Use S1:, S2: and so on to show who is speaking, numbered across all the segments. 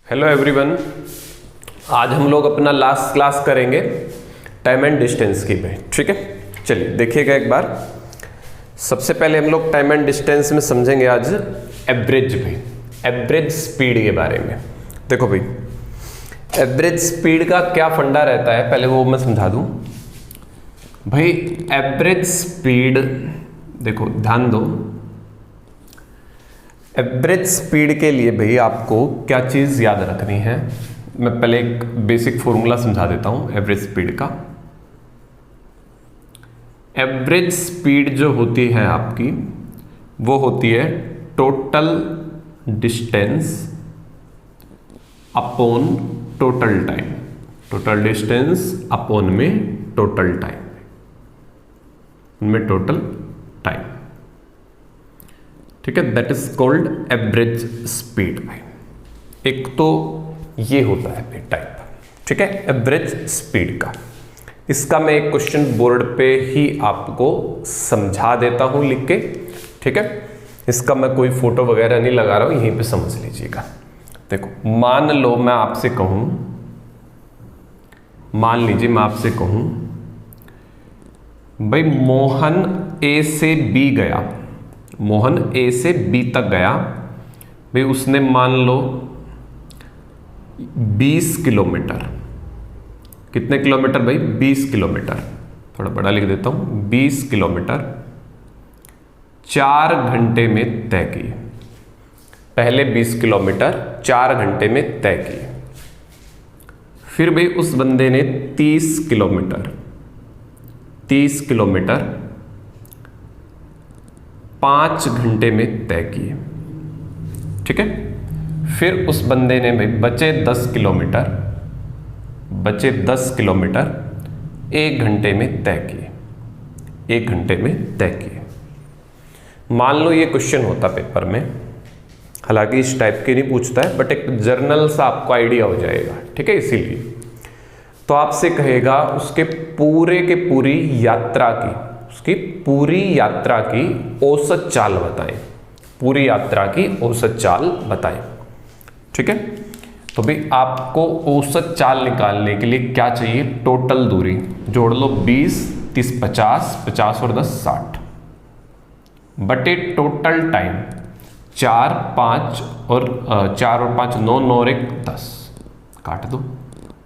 S1: Hello everyone, आज हम लोग अपना लास्ट क्लास करेंगे टाइम एंड डिस्टेंस की पे। ठीक है, चलिए देखिएगा एक बार। सबसे पहले हम लोग टाइम एंड डिस्टेंस में समझेंगे आज एवरेज पे, एवरेज स्पीड के बारे में। देखो भाई, एवरेज स्पीड का क्या फंडा रहता है पहले वो मैं समझा दूं। भाई एवरेज स्पीड, देखो ध्यान दो, एवरेज स्पीड के लिए भाई आपको क्या चीज़ याद रखनी है। मैं पहले एक बेसिक फॉर्मूला समझा देता हूं एवरेज स्पीड का। एवरेज स्पीड जो होती है आपकी वो होती है total distance upon total time. Total distance upon में टोटल टाइम, उनमें टोटल टाइम। ठीक है, that is called average speed. एक तो ये होता है टाइप, ठीक है, एवरेज स्पीड का। इसका मैं एक क्वेश्चन बोर्ड पे ही आपको समझा देता हूं लिख के। ठीक है, इसका मैं कोई फोटो वगैरह नहीं लगा रहा हूं, यहीं पे समझ लीजिएगा। देखो मान लो मैं आपसे कहूं, मान लीजिए मैं आपसे कहूं भाई मोहन ए से बी गया, मोहन ए से बी तक गया। भाई उसने मान लो 20 किलोमीटर, कितने किलोमीटर भाई? 20 किलोमीटर, थोड़ा बड़ा लिख देता हूं, 20 किलोमीटर 4 घंटे में तय किए। पहले 20 किलोमीटर 4 घंटे में तय किए। फिर भाई उस बंदे ने 30 किलोमीटर 5 घंटे में तय किए। ठीक है, फिर उस बंदे ने भाई बचे 10 किलोमीटर 1 घंटे में तय किए, 1 घंटे में तय किए। मान लो ये क्वेश्चन होता पेपर में, हालांकि इस टाइप के नहीं पूछता है, बट एक जर्नल सा आपको आइडिया हो जाएगा। ठीक है, इसीलिए तो आपसे कहेगा उसके पूरे के पूरी यात्रा की, उसकी पूरी यात्रा की औसत चाल बताएं, पूरी यात्रा की औसत चाल बताएं। ठीक है, तो भाई आपको औसत चाल निकालने के लिए क्या चाहिए? टोटल दूरी जोड़ लो, 20 30 50, 50 और 10 60 बटे टोटल टाइम 4 5 और 9 9 और 1 10, काट दो।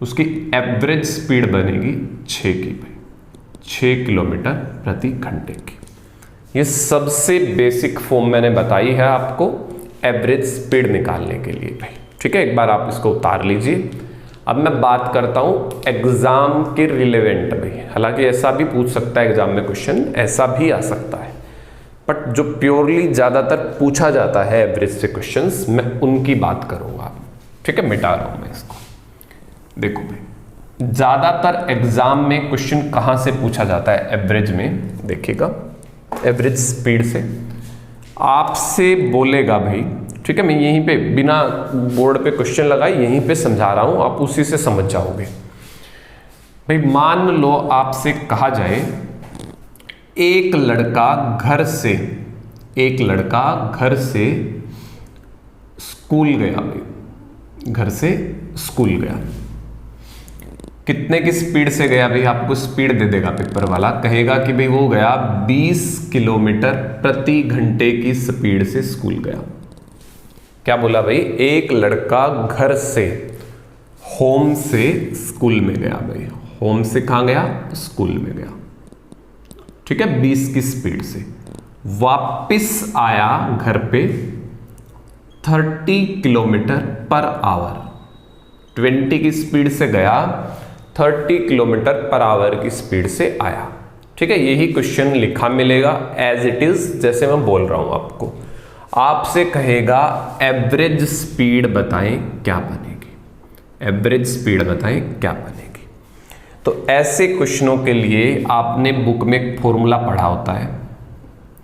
S1: उसकी एवरेज स्पीड बनेगी 6 की भाई, 6 किलोमीटर प्रति घंटे की। ये सबसे बेसिक फॉर्म मैंने बताई है आपको एवरेज स्पीड निकालने के लिए भाई। ठीक है, एक बार आप इसको उतार लीजिए। अब मैं बात करता हूं एग्जाम के रिलेवेंट भाई। हालांकि ऐसा भी पूछ सकता है एग्जाम में क्वेश्चन, ऐसा भी आ सकता है, बट जो प्योरली ज्यादातर पूछा जाता है एवरेज से क्वेश्चंस, मैं उनकी बात करूंगा। ठीक है, मिटा रहा हूं मैं इसको। देखो भाई, ज्यादातर एग्जाम में क्वेश्चन कहां से पूछा जाता है एवरेज में? देखिएगा, एवरेज स्पीड से आपसे बोलेगा भाई। ठीक है, मैं यहीं पे बिना बोर्ड पे क्वेश्चन लगाए यहीं पे समझा रहा हूं, आप उसी से समझ जाओगे। भाई मान लो आपसे कहा जाए एक लड़का घर से स्कूल गया भाई, घर से स्कूल गया। कितने की स्पीड से गया भाई? आपको स्पीड दे देगा पेपर वाला, कहेगा कि भाई वो गया 20 किलोमीटर प्रति घंटे की स्पीड से स्कूल गया। क्या बोला भाई? एक लड़का घर से, होम से स्कूल में गया भाई, होम से कहां गया? स्कूल में गया। ठीक है, 20 की स्पीड से वापिस आया घर पे 30 किलोमीटर पर आवर, 20 की स्पीड से गया, 30 किलोमीटर पर आवर की स्पीड से आया। ठीक है, यही क्वेश्चन लिखा मिलेगा एज इट इज, जैसे मैं बोल रहा हूं आपको। आपसे कहेगा एवरेज स्पीड बताएं क्या बनेगी, एवरेज स्पीड बताएं क्या बनेगी। तो ऐसे क्वेश्चनों के लिए आपने बुक में एक फॉर्मूला पढ़ा होता है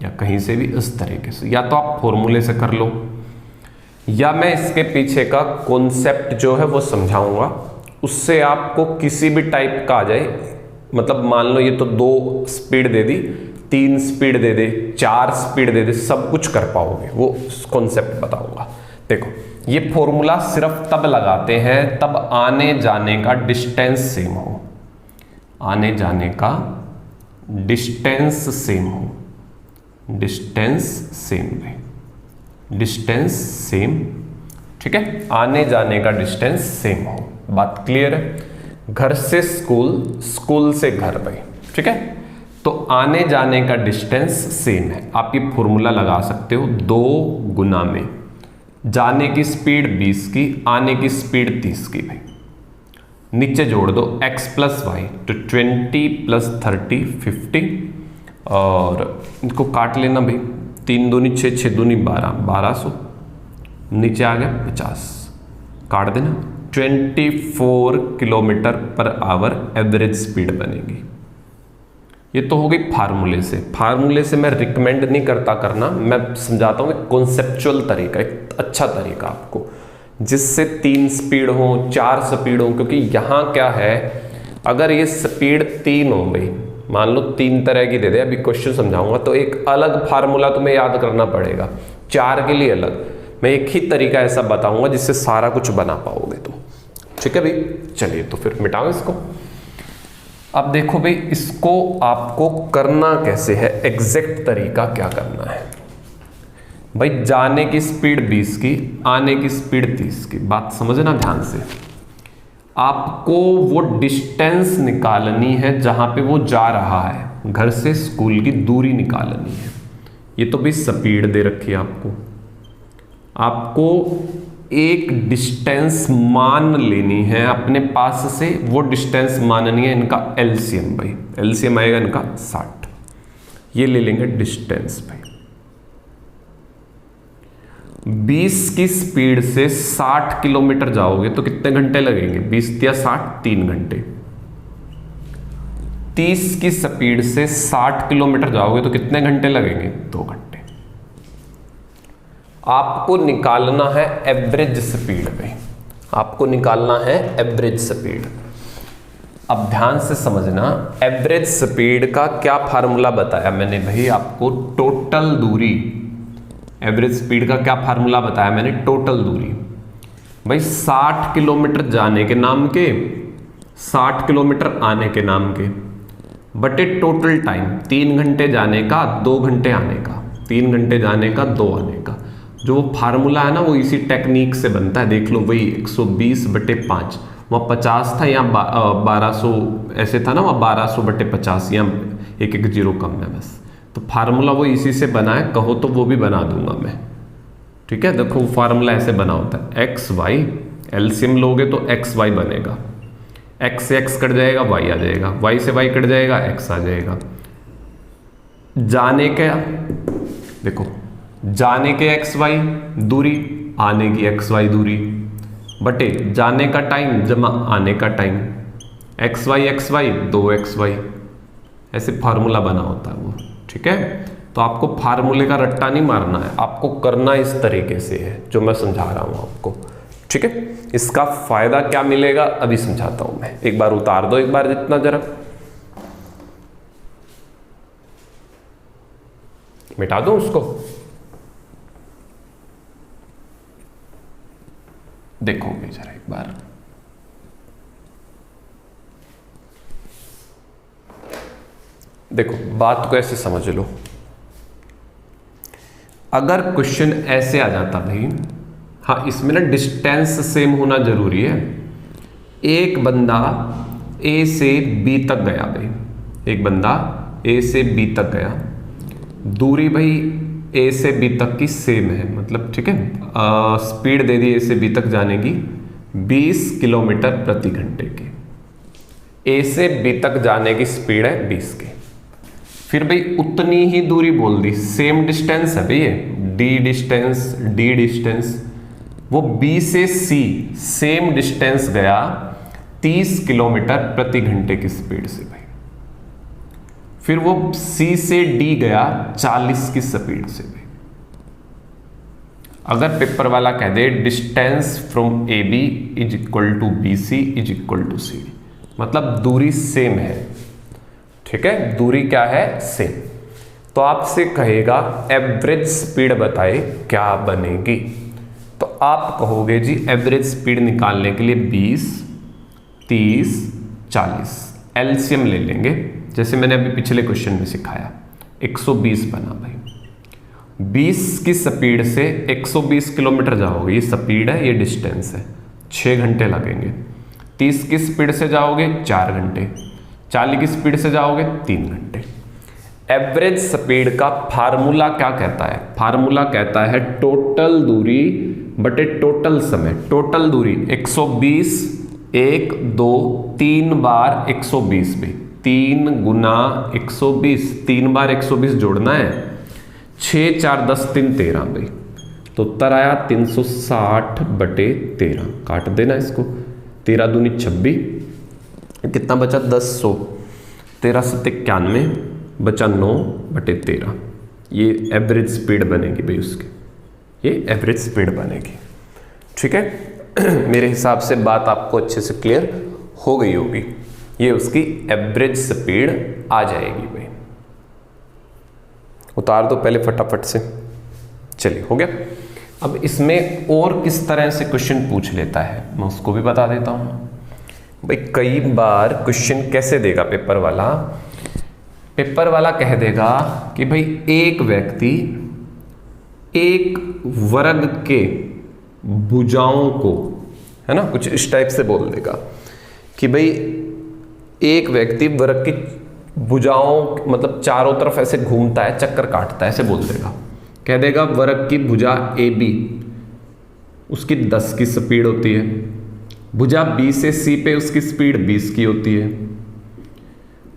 S1: या कहीं से भी इस तरीके से, या तो आप फॉर्मूले से कर लो, या मैं इसके पीछे का कॉन्सेप्ट जो है वो समझाऊंगा, उससे आपको किसी भी टाइप का आ जाए। मतलब मान लो ये तो 2 स्पीड दे दी, 3 स्पीड दे दे, 4 स्पीड दे दे, सब कुछ कर पाओगे, वो कॉन्सेप्ट बताऊंगा। देखो ये फॉर्मूला सिर्फ तब लगाते हैं तब आने जाने का डिस्टेंस सेम हो, आने जाने का डिस्टेंस सेम हो, डिस्टेंस सेम है, डिस्टेंस सेम, ठीक है, आने जाने का डिस्टेंस सेम हो। बात क्लियर है? घर से स्कूल, स्कूल से घर भाई, ठीक है, तो आने जाने का डिस्टेंस सेम है। आप ये फॉर्मूला लगा सकते हो 2 गुना में जाने की स्पीड 20 की, आने की स्पीड 30 की भाई, नीचे जोड़ दो x प्लस वाई, तो 20 प्लस 30 50, और इनको काट लेना भाई, 3 दूनी 6, 6 दूनी 12, 1200, नीचे आ गया 50, काट देना। 24 kilometre per hour average speed बनेगी। ये तो हो गई फार्मूले से। फार्मूले से मैं रिकमेंड नहीं करता करना, मैं समझाता हूँ एक कॉन्सेप्चुअल तरीका, एक अच्छा तरीका आपको, जिससे 3 स्पीड हो, 4 स्पीड हो, क्योंकि यहाँ क्या है, अगर ये स्पीड 3 हो गई, मान लो 3 तरह की दे दे, अभी क्वेश्चन समझाऊंगा तो एक अलग फार्मूला तुम्हें याद करना पड़ेगा, 4 के लिए अलग। मैं एक ही तरीका ऐसा बताऊंगा जिससे सारा कुछ बना पाओगे तुम, ठीक है भाई। चलिए तो फिर मिटाओ इसको। अब देखो भाई, इसको आपको करना कैसे है, एग्जैक्ट तरीका क्या करना है भाई। जाने की स्पीड 20 की, आने की स्पीड 30 की, बात समझना ध्यान से। आपको वो डिस्टेंस निकालनी है जहां पे वो जा रहा है, घर से स्कूल की दूरी निकालनी है। ये तो भाई स्पीड दे रखी है आपको, आपको एक डिस्टेंस मान लेनी है अपने पास से, वो डिस्टेंस माननी है इनका एलसीएम भाई, एलसीएम आएगा इनका 60, ये ले लेंगे डिस्टेंस भाई। 20 की स्पीड से 60 किलोमीटर जाओगे तो कितने घंटे लगेंगे, 20 या 60, 3 घंटे। 30 की स्पीड से 60 किलोमीटर जाओगे तो कितने घंटे लगेंगे, 2 घंटे। आपको निकालना है एवरेज स्पीड पे, आपको निकालना है एवरेज स्पीड। अब ध्यान से समझना, एवरेज स्पीड का क्या फार्मूला बताया मैंने भाई आपको, टोटल दूरी। एवरेज स्पीड का क्या फार्मूला बताया मैंने, टोटल दूरी भाई, 60 किलोमीटर जाने के नाम के, 60 किलोमीटर आने के नाम के, बटे टोटल टाइम, 3 घंटे जाने का, 2 घंटे आने का, 3 घंटे जाने का, 2 आने का। जो फार्मूला है ना वो इसी टेक्निक से बनता है, देख लो वही 120/5, वहाँ 50 था, यहाँ 1200 ऐसे था ना, वहाँ 1200/50, यहाँ एक जीरो कम है बस। तो फार्मूला वो इसी से बना है, कहो तो वो भी बना दूंगा मैं, ठीक है। देखो फार्मूला ऐसे बना होता है, एक्स वाई, एलसीएम लोगे तो एक्स वाई बनेगा, एक्स से एक्स कट जाएगा, वाई आ जाएगा, वाई से वाई कट जाएगा, एक्स आ जाएगा। जाने का देखो, जाने के एक्स वाई दूरी, आने की एक्स वाई दूरी, बटे जाने का टाइम जमा आने का टाइम, एक्स वाई 2xy, ऐसे फार्मूला बना होता है वो, ठीक है। तो आपको फार्मूले का रट्टा नहीं मारना है, आपको करना इस तरीके से है जो मैं समझा रहा हूं आपको, ठीक है। इसका फायदा क्या मिलेगा अभी समझाता हूं मैं, एक बार उतार दो, एक बार जितना जरा मिटा दो उसको। देखो जरा एक बार, देखो बात को ऐसे समझ लो, अगर क्वेश्चन ऐसे आ जाता भाई, हाँ इसमें ना डिस्टेंस सेम होना जरूरी है। एक बंदा ए से बी तक गया भाई, एक बंदा ए से बी तक गया, दूरी भाई ए से बी तक की सेम है, मतलब ठीक है, स्पीड दे दी ए से बी तक जाने की 20 किलोमीटर प्रति घंटे की, ए से बी तक जाने की स्पीड है 20 की। फिर भाई उतनी ही दूरी बोल दी, सेम डिस्टेंस है भाई, डी डिस्टेंस, वो बी से सी सेम डिस्टेंस गया 30 किलोमीटर प्रति घंटे की स्पीड से भाई। फिर वो सी से डी गया 40 की स्पीड से भाई। अगर पेपर वाला कह दे distance from A B is equal to B C is equal to C, मतलब दूरी सेम है, ठीक है, दूरी क्या है, सेम। तो आपसे कहेगा एवरेज स्पीड बताए क्या बनेगी, तो आप कहोगे जी एवरेज स्पीड निकालने के लिए 20, 30, 40 एलसीएम ले लेंगे, जैसे मैंने अभी पिछले क्वेश्चन में सिखाया 120 बना भाई। 20 की स्पीड से 120 किलोमीटर जाओगे, ये स्पीड है, ये डिस्टेंस है, 6 घंटे लगेंगे। 30 की स्पीड से जाओगे 4 घंटे, 40 की स्पीड से जाओगे 3 घंटे। एवरेज स्पीड का फार्मूला क्या कहता है? फार्मूला कहता है टोटल दूरी बटे टोटल समय। टोटल दूरी 120, 1, 2, 3 बार 120 भी, 3 गुना 120, 3 बार 120 जोड़ना है, 6, 4, 10, 3, 13 भाई। तो उत्तर आया 360 बटे 13। काट देना इसको, 13 दूनी 26, कितना बचा 10, 13 से 91 बचा 9 बटे 13। ये एवरेज स्पीड बनेगी भाई उसकी, ये एवरेज स्पीड बनेगी। ठीक है मेरे हिसाब से बात आपको अच्छे से क्लियर हो गई होगी। ये उसकी एवरेज स्पीड आ जाएगी भाई। उतार दो पहले फटाफट से। चलिए हो गया। अब इसमें और किस तरह से क्वेश्चन पूछ लेता है मैं उसको भी बता देता हूं भाई। कई बार क्वेश्चन कैसे देगा पेपर वाला? पेपर वाला कह देगा कि भाई एक व्यक्ति एक वर्ग के भुजाओं को, है ना, कुछ इस टाइप से बोल देगा कि भाई एक व्यक्ति वर्ग की भुजाओं मतलब चारों तरफ ऐसे घूमता है, चक्कर काटता है, ऐसे बोल देगा। कह देगा वर्ग की भुजा ए बी, उसकी 10 की स्पीड होती है। भुजा बी से सी पे उसकी स्पीड 20 की होती है।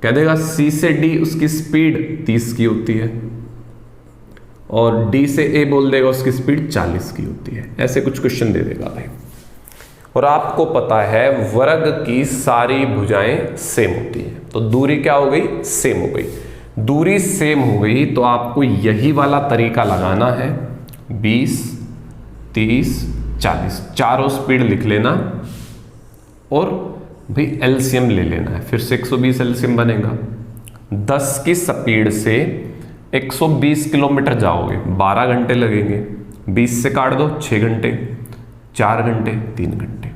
S1: कह देगा सी से डी उसकी स्पीड 30 की होती है, और डी से ए बोल देगा उसकी स्पीड 40 की होती है। ऐसे कुछ क्वेश्चन दे देगा भाई। और आपको पता है वर्ग की सारी भुजाएं सेम होती हैं, तो दूरी क्या हो गई? सेम हो गई। दूरी सेम हो गई तो आपको यही वाला तरीका लगाना है, 20, 30, 40 चारों स्पीड लिख लेना और भाई एलसीएम ले लेना है। फिर से 120 एलसीएम बनेगा। 10 की स्पीड से 120 किलोमीटर जाओगे 12 घंटे लगेंगे। 20 से काट दो 6 घंटे, 4 घंटे, 3 घंटे।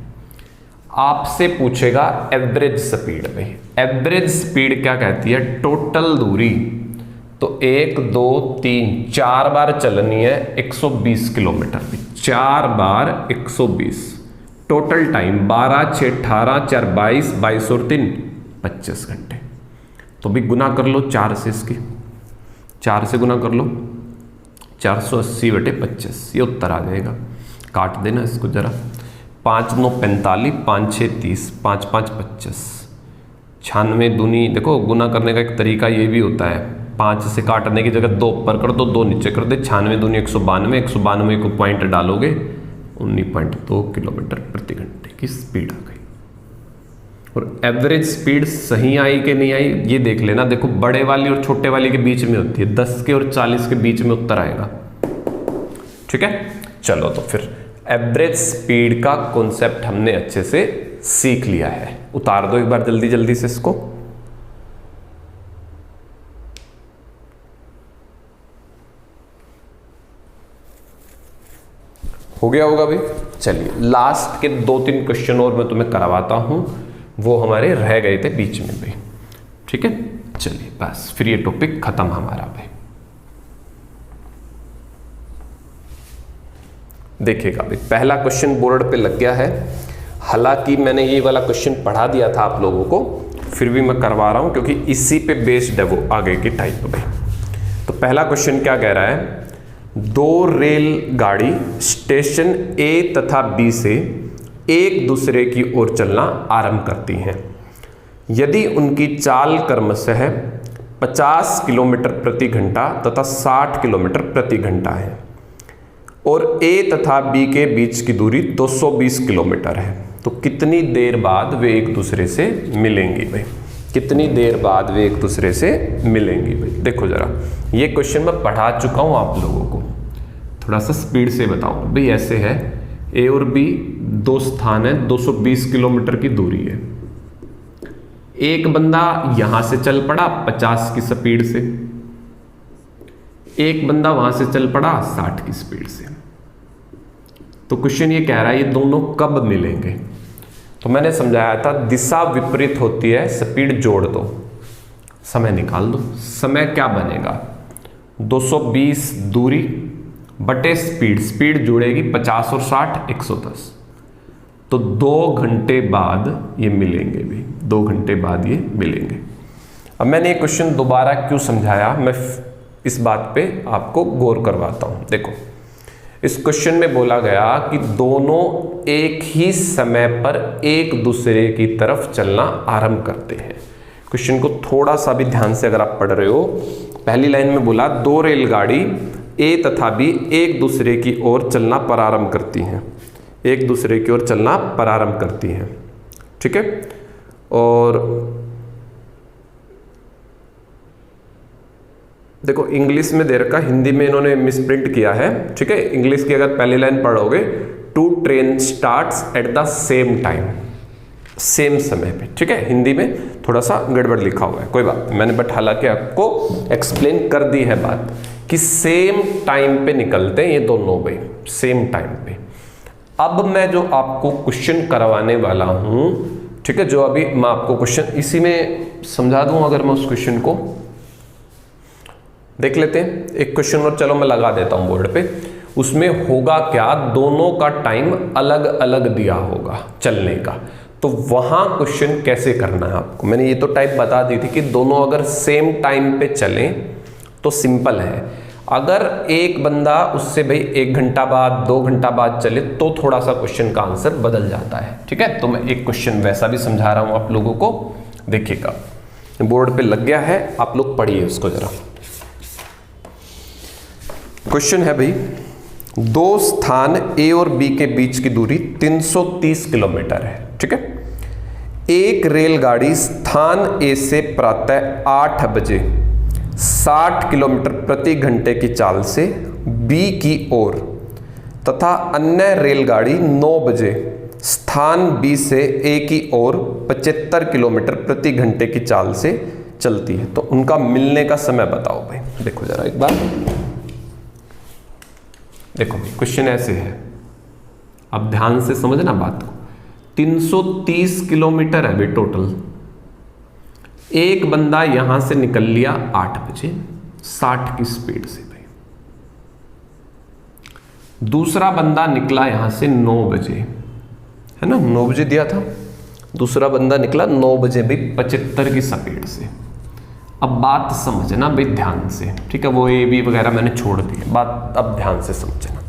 S1: आपसे पूछेगा एवरेज स्पीड में। एवरेज स्पीड क्या कहती है? टोटल दूरी। तो 1, 2, 3, 4 बार चलनी है 120 किलोमीटर की, 4 बार 120। टोटल टाइम 12, 6, 18, 4, 22, 22 और 3 25 घंटे। तो भी गुना कर लो 4 से, इसकी 4 से गुना कर लो, 480 बटे 25, ये उत्तर आ जाएगा। काट देना इसको जरा। 5, 9, 45, 5, 6, 30, 5, 5, 25, 96 दूनी। देखो गुना करने का एक तरीका ये भी होता है, 5 से काटने की जगह 2 ऊपर कर दो, 2 नीचे कर दे। 96 दूनी 192, 192 को पॉइंट डालोगे 19.2 किलोमीटर प्रति घंटे की स्पीड आ गई। और एवरेज स्पीड सही आई कि नहीं आई ये देख लेना। देखो बड़े वाली और छोटे वाली के बीच में होती है, 10 के और 40 के बीच में उत्तर आएगा। ठीक है, चलो तो फिर एवरेज स्पीड का कॉन्सेप्ट हमने अच्छे से सीख लिया है। उतार दो एक बार जल्दी जल्दी से इसको। हो गया होगा भाई। चलिए लास्ट के 2-3 क्वेश्चन और मैं तुम्हें करवाता हूं, वो हमारे रह गए थे बीच में भाई। ठीक है, चलिए बस फिर ये टॉपिक खत्म हमारा भाई। देखिएगा भाई, पहला क्वेश्चन बोर्ड पे लग गया है। हालांकि मैंने ये वाला क्वेश्चन पढ़ा दिया था आप लोगों को, फिर भी मैं करवा रहा हूं क्योंकि इसी पे बेस्ड है वो आगे की टाइप भाई। तो पहला क्वेश्चन क्या कह रहा है? 2 रेलगाड़ी स्टेशन ए तथा बी से एक दूसरे की ओर चलना आरंभ करती हैं। यदि उनकी चाल क्रमशः 50 किलोमीटर प्रति घंटा तथा 60 किलोमीटर प्रति घंटा है और ए तथा बी के बीच की दूरी 220 किलोमीटर है, तो कितनी देर बाद वे एक दूसरे से मिलेंगी भाई? कितनी देर बाद वे एक दूसरे से मिलेंगी भाई? देखो जरा, ये क्वेश्चन मैं पढ़ा चुका हूं आप लोगों को, थोड़ा सा स्पीड से बताऊं भाई। ऐसे है, ए और बी 2 स्थान है, 220 किलोमीटर की दूरी है। एक बंदा यहां से चल पड़ा 50 की स्पीड से, एक बंदा वहां से चल पड़ा 60 की स्पीड से। तो तो क्वेश्चन ये कह रहा है ये दोनों कब मिलेंगे। तो मैंने समझाया था दिशा विपरीत होती है, स्पीड जोड़ दो, समय निकाल दो। समय क्या बनेगा, 220 दूरी बटे स्पीड, स्पीड जुड़ेगी 50 और 60 110, तो 2 घंटे बाद ये मिलेंगे भी, 2 घंटे बाद ये मिलेंगे। अब मैंने ये क्वेश्चन दोबारा क्यों समझाया, मैं इस बात पे आपको गौर करवाता हूं। देखो इस क्वेश्चन में बोला गया कि दोनों एक ही समय पर एक दूसरे की तरफ चलना आरंभ करते हैं। क्वेश्चन को थोड़ा सा भी ध्यान से अगर आप पढ़ रहे हो, पहली लाइन में बोला 2 रेलगाड़ी ए तथा बी एक दूसरे की ओर चलना प्रारंभ करती हैं, एक दूसरे की ओर चलना प्रारंभ करती हैं, ठीक है। और देखो इंग्लिश में दे रखा, हिंदी में इन्होंने मिसप्रिंट किया है, ठीक है। इंग्लिश की अगर पहली लाइन पढ़ोगे, 2 train starts at the same time, same समय पे, ठीक है। हिंदी में थोड़ा सा गड़बड़ लिखा हुआ है, कोई बात नहीं, मैंने बट हालांकि आपको एक्सप्लेन कर दी है बात कि सेम टाइम पे निकलते हैं ये दोनों भाई, सेम टाइम पे। अब मैं जो आपको क्वेश्चन करवाने वाला हूं, ठीक है, जो अभी मैं आपको क्वेश्चन इसी में समझा दूं, अगर मैं उस क्वेश्चन को देख लेते हैं। एक क्वेश्चन और चलो मैं लगा देता हूं बोर्ड पे, उसमें होगा क्या, दोनों का टाइम अलग अलग दिया होगा चलने का, तो वहां क्वेश्चन कैसे करना है आपको। मैंने ये तो टाइप बता दी थी कि दोनों अगर सेम टाइम पे चलें तो सिंपल है, अगर एक बंदा उससे भाई 1 घंटा बाद 2 घंटा बाद चले तो थोड़ा सा क्वेश्चन का आंसर बदल जाता है, ठीक है। तो मैं एक क्वेश्चन वैसा भी समझा रहा हूं आप लोगों को, देखिएगा बोर्ड पे लग गया है, आप लोग पढ़िए उसको जरा। क्वेश्चन है भाई, 2 स्थान ए और बी के बीच की दूरी 330 किलोमीटर है, ठीक है। एक रेलगाड़ी स्थान ए से प्रातः 8 बजे 60 किलोमीटर प्रति घंटे की चाल से बी की ओर तथा अन्य रेलगाड़ी 9 बजे स्थान बी से ए की ओर 75 किलोमीटर प्रति घंटे की चाल से चलती है, तो उनका मिलने का समय बताओ भाई। देखो जरा एक बार, देखो क्वेश्चन ऐसे है, अब ध्यान से समझना बात को। 330 किलोमीटर है भाई टोटल, एक बंदा यहां से निकल लिया 8 बजे 60 की स्पीड से भाई, दूसरा बंदा निकला यहां से 9 बजे, है ना, 9 बजे दिया था, दूसरा बंदा निकला 9 बजे भाई 75 की स्पीड से। अब बात समझना भाई ध्यान से, ठीक है, वो ए बी वगैरह मैंने छोड़ दी है, बात अब ध्यान से समझना।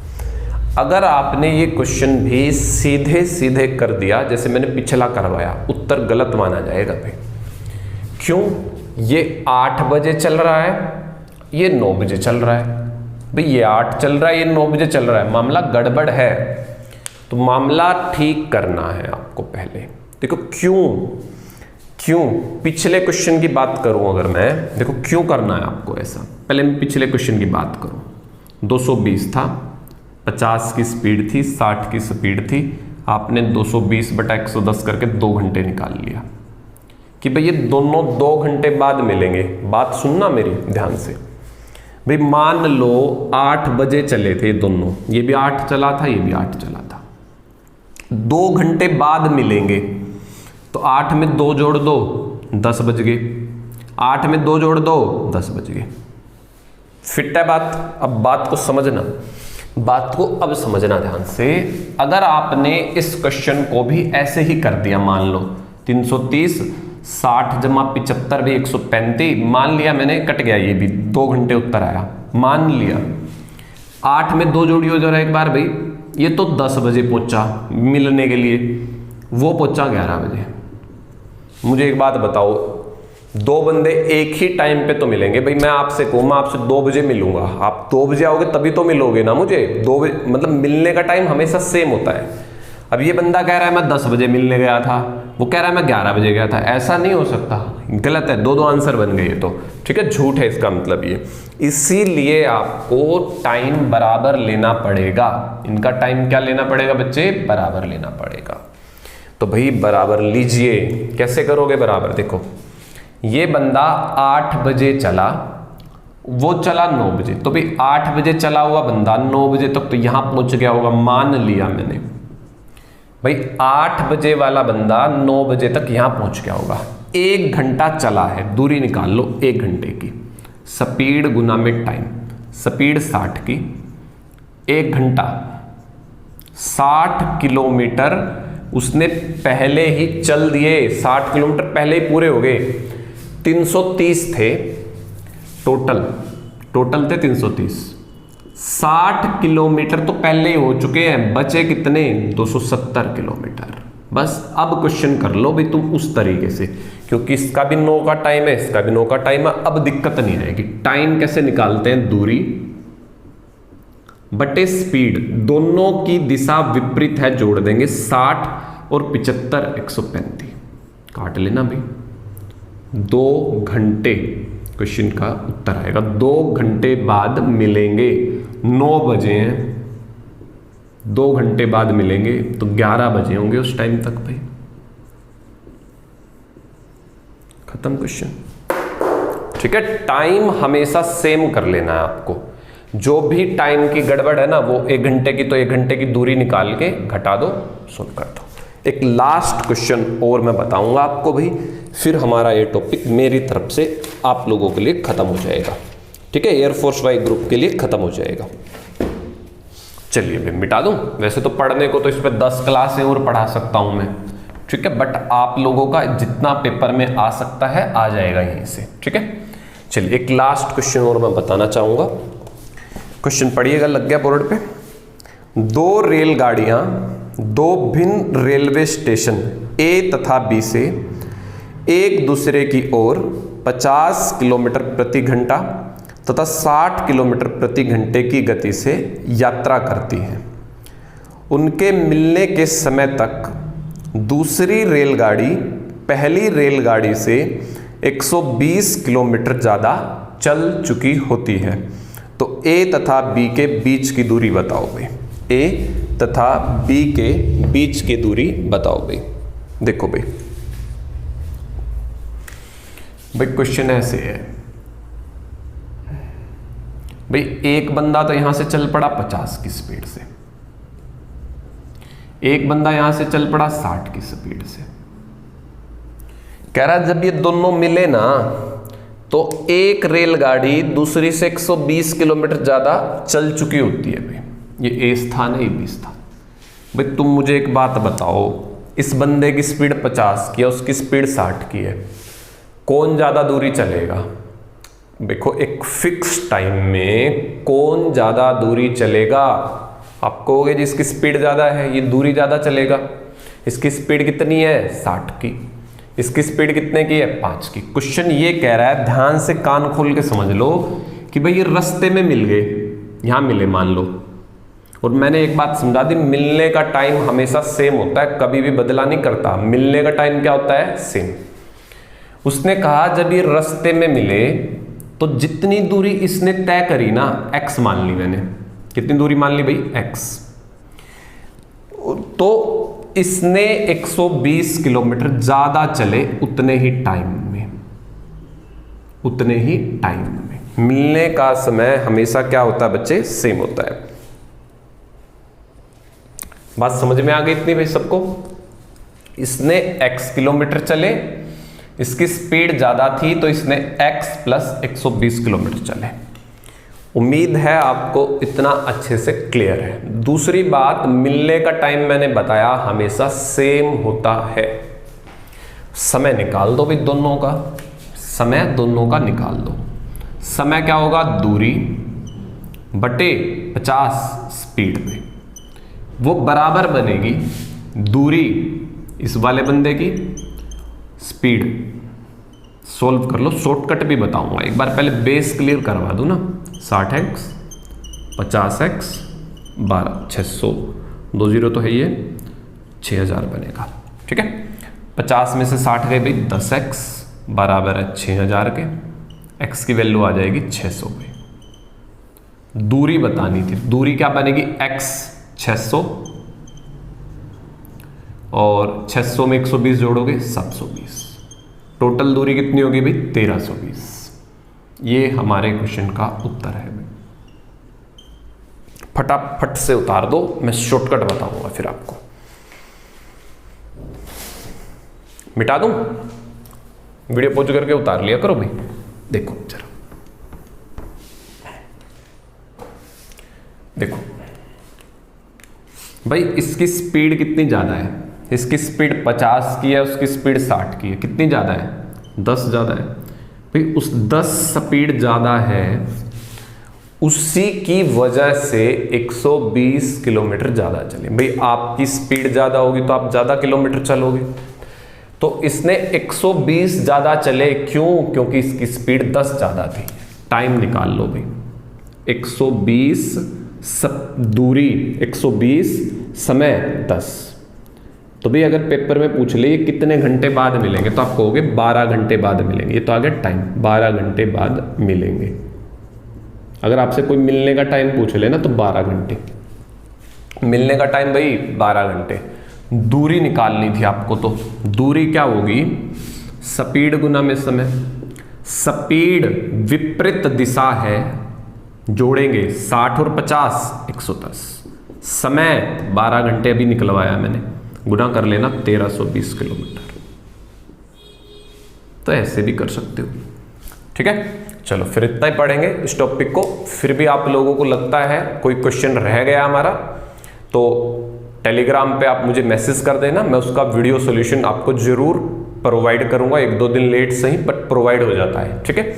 S1: अगर आपने ये क्वेश्चन भी सीधे सीधे कर दिया जैसे मैंने पिछला करवाया, उत्तर गलत माना जाएगा भाई। क्यों, ये 8 बजे चल रहा है, ये 9 बजे चल रहा है भाई, ये 8 चल रहा है, ये 9 बजे चल रहा है, मामला गड़बड़ है। तो मामला ठीक करना है आपको पहले। देखो क्यों पिछले क्वेश्चन की बात करूं अगर मैं, देखो क्यों करना है आपको ऐसा, पहले मैं पिछले क्वेश्चन की बात करूं। 220 था, 50 की स्पीड थी, 60 की स्पीड थी, आपने 220/110 करके 2 घंटे निकाल लिया कि भाई ये दोनों 2 घंटे बाद मिलेंगे। बात सुनना मेरी ध्यान से भाई, मान लो 8 बजे चले थे दोनों, ये भी 8 चला था, ये भी 8 चला था, 2 घंटे बाद मिलेंगे, तो 8 में 2 जोड़ दो 10 बज गए, 8 में 2 जोड़ दो 10 बज गए। फिट है बात। अब बात को समझना, बात को अब समझना ध्यान से। अगर आपने इस क्वेश्चन को भी ऐसे ही कर दिया, मान लो 330 60 जमा 75 भी 135, मान लिया मैंने, कट गया ये भी, 2 घंटे उत्तर आया, मान लिया। 8 में 2 जोड़ियो जरा एक बार भाई, ये तो 10 बजे पहुंचा मिलने के लिए, वो पहुंचा 11 बजे। मुझे एक बात बताओ, 2 बंदे एक ही टाइम पे तो मिलेंगे भाई। मैं आपसे कहूँ, मैं आपसे 2 बजे मिलूंगा, आप 2 बजे आओगे तभी तो मिलोगे ना मुझे। 2 बजे मतलब मिलने का टाइम हमेशा सेम होता है। अब ये बंदा कह रहा है मैं 10 बजे मिलने गया था, वो कह रहा है मैं 11 बजे गया था, ऐसा नहीं हो सकता, गलत है। 2 आंसर बन गए तो, ठीक है, झूठ है इसका मतलब ये। इसीलिए आपको टाइम बराबर लेना पड़ेगा, इनका टाइम क्या लेना पड़ेगा बच्चे, बराबर लेना पड़ेगा। तो भाई बराबर लीजिए, कैसे करोगे बराबर, देखो ये बंदा 8 बजे चला वो चला 9 बजे, तो भाई 8 बजे चला हुआ बंदा 9 बजे तक तो यहां पहुंच गया होगा। मान लिया मैंने भाई 8 बजे वाला बंदा 9 बजे तक यहां पहुंच गया होगा। 1 घंटा चला है, दूरी निकाल लो 1 घंटे की, स्पीड गुना में टाइम, स्पीड 60 की, 1 घंटा 60 किलोमीटर उसने पहले ही चल दिए, 60 किलोमीटर पहले ही पूरे हो गए। 330 थे टोटल थे 330, 60 किलोमीटर तो पहले ही हो चुके हैं, बचे कितने 270 किलोमीटर। बस अब क्वेश्चन कर लो भाई तुम उस तरीके से, क्योंकि इसका भी 9 का टाइम है, इसका भी 9 का टाइम है, अब दिक्कत नहीं आएगी। टाइम कैसे निकालते हैं, दूरी बटे स्पीड, दोनों की दिशा विपरीत है, जोड़ देंगे 60 और 75 135, काट लेना भाई। 2 घंटे क्वेश्चन का उत्तर आएगा। 2 घंटे बाद मिलेंगे, 9 बजे हैं, 2 घंटे बाद मिलेंगे तो 11 बजे होंगे उस टाइम तक भाई। खत्म क्वेश्चन। ठीक है, टाइम हमेशा सेम कर लेना है आपको। जो भी टाइम की गड़बड़ है ना, वो 1 घंटे की तो 1 घंटे की दूरी निकाल के घटा दो, सोल्व कर दो। एक लास्ट क्वेश्चन और मैं बताऊंगा आपको भाई, फिर हमारा ये टॉपिक मेरी तरफ से आप लोगों के लिए खत्म हो जाएगा। ठीक है, एयरफोर्स वाई ग्रुप के लिए खत्म हो जाएगा। चलिए मैं मिटा दूं, वैसे तो पढ़ने को तो इस पर 10 क्लासें और पढ़ा सकता हूं मैं। ठीक है, बट आप लोगों का जितना पेपर में आ सकता है आ जाएगा यहीं से। ठीक है, चलिए एक लास्ट क्वेश्चन और मैं बताना चाहूंगा। क्वेश्चन पढ़िएगा, लग गया बोर्ड पे। 2 रेलगाड़ियां 2 भिन्न रेलवे स्टेशन ए तथा बी से एक दूसरे की ओर 50 किलोमीटर प्रति घंटा तथा 60 किलोमीटर प्रति घंटे की गति से यात्रा करती हैं। उनके मिलने के समय तक दूसरी रेलगाड़ी पहली रेलगाड़ी से 120 किलोमीटर ज़्यादा चल चुकी होती है। तो ए तथा बी के बीच की दूरी बताओ भाई। ए तथा बी के बीच की दूरी बताओ भाई। देखो भाई क्वेश्चन ऐसे है भाई, एक बंदा तो यहां से चल पड़ा 50 की स्पीड से, एक बंदा यहां से चल पड़ा 60 की स्पीड से। कह रहा है जब ये दोनों मिले ना तो एक रेलगाड़ी दूसरी से 120 किलोमीटर ज्यादा चल चुकी होती है भाई। ये ए स्थान है, ये बी स्थान। भाई तुम मुझे एक बात बताओ, इस बंदे की स्पीड 50 की है, उसकी स्पीड 60 की है, कौन ज्यादा दूरी चलेगा? देखो एक फिक्स टाइम में कौन ज्यादा दूरी चलेगा? आप कहोगे जिसकी स्पीड ज्यादा है ये दूरी ज्यादा चलेगा। इसकी स्पीड कितनी है? 60 की। इसकी स्पीड कितने की है? 5 की। क्वेश्चन ये कह रहा है, ध्यान से कान खोल के समझ लो कि भाई ये रास्ते में मिल गए, यहां मिले मान लो, और मैंने एक बात समझा दी, मिलने का टाइम हमेशा सेम होता है, कभी भी बदला नहीं करता। मिलने का टाइम क्या होता है? सेम। उसने कहा जब ये रास्ते में मिले तो जितनी दूरी इसने तय करी ना, x मान ली मैंने, कितनी दूरी मान ली भाई? x। तो इसने 120 किलोमीटर ज्यादा चले उतने ही टाइम में, उतने ही टाइम में। मिलने का समय हमेशा क्या होता है बच्चे? सेम होता है। बात समझ में आ गई इतनी भाई सबको? इसने x किलोमीटर चले, इसकी स्पीड ज्यादा थी तो इसने x प्लस 120 किलोमीटर चले। उम्मीद है आपको इतना अच्छे से क्लियर है। दूसरी बात, मिलने का टाइम मैंने बताया हमेशा सेम होता है। समय निकाल दो भाई दोनों का, समय दोनों का निकाल दो। समय क्या होगा? दूरी बटे 50 स्पीड में, वो बराबर बनेगी दूरी इस वाले बंदे की, स्पीड। सोल्व कर लो, शॉर्टकट भी बताऊंगा, एक बार पहले बेस क्लियर करवा दूं ना। 60x 50x 12 600, 2 0 तो है ये, 6000 बनेगा। ठीक है, 50 में से 60 गए भाई, 10x बराबर है 6000 के। x की वैल्यू आ जाएगी 600 पे। दूरी बतानी थी, दूरी क्या बनेगी? x 600 और 600 में 120 जोड़ोगे 720। टोटल दूरी कितनी होगी भाई? 1320। ये हमारे क्वेश्चन का उत्तर है भाई। फटाफट से उतार दो, मैं शॉर्टकट बताऊंगा फिर आपको। मिटा दूं? वीडियो पॉज करके उतार लिया करो भाई। देखो जरा, देखो भाई, इसकी स्पीड कितनी ज़्यादा है? इसकी स्पीड 50 की है, उसकी स्पीड 60 की है। कितनी ज़्यादा है? 10 ज़्यादा है भाई। उस 10 स्पीड ज़्यादा है, उसी की वजह से 120 किलोमीटर ज़्यादा चले। भाई आपकी स्पीड ज़्यादा होगी तो आप ज़्यादा किलोमीटर चलोगे, तो इसने 120 ज़्यादा चले। क्यों? क्योंकि इसकी स्पीड 10 ज़्यादा थी। टाइम निकाल लो भाई। 120 दूरी 120, समय 10। तो भाई अगर पेपर में पूछ ले कितने घंटे बाद मिलेंगे, तो आप कहोगे 12 घंटे बाद मिलेंगे। ये तो आ गया टाइम, 12 घंटे बाद मिलेंगे। अगर आपसे कोई मिलने का टाइम पूछ ले ना, तो 12 घंटे मिलने का टाइम भाई, 12 घंटे। दूरी निकालनी थी आपको, तो दूरी क्या होगी? स्पीड गुना में समय। स्पीड विपरीत दिशा है, जोड़ेंगे 60 और 50 110। समय 12 घंटे अभी निकलवाया मैंने, गुना कर लेना 1320 किलोमीटर। तो ऐसे भी कर सकते हो, ठीक है। चलो फिर इतना ही पढ़ेंगे इस टॉपिक को। फिर भी आप लोगों को लगता है कोई क्वेश्चन रह गया हमारा, तो टेलीग्राम पे आप मुझे मैसेज कर देना, मैं उसका वीडियो सॉल्यूशन आपको जरूर प्रोवाइड करूंगा। 1-2 दिन लेट सही, बट प्रोवाइड हो जाता है, ठीक है।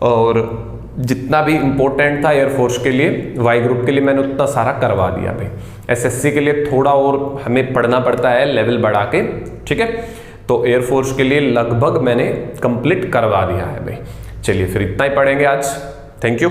S1: और जितना भी इंपॉर्टेंट था एयरफोर्स के लिए, वाई ग्रुप के लिए, मैंने उतना सारा करवा दिया भाई। एसएससी के लिए थोड़ा और हमें पढ़ना पड़ता है लेवल बढ़ा के, ठीक है। तो एयरफोर्स के लिए लगभग मैंने कंप्लीट करवा दिया है भाई। चलिए फिर इतना ही पढ़ेंगे आज। Thank you.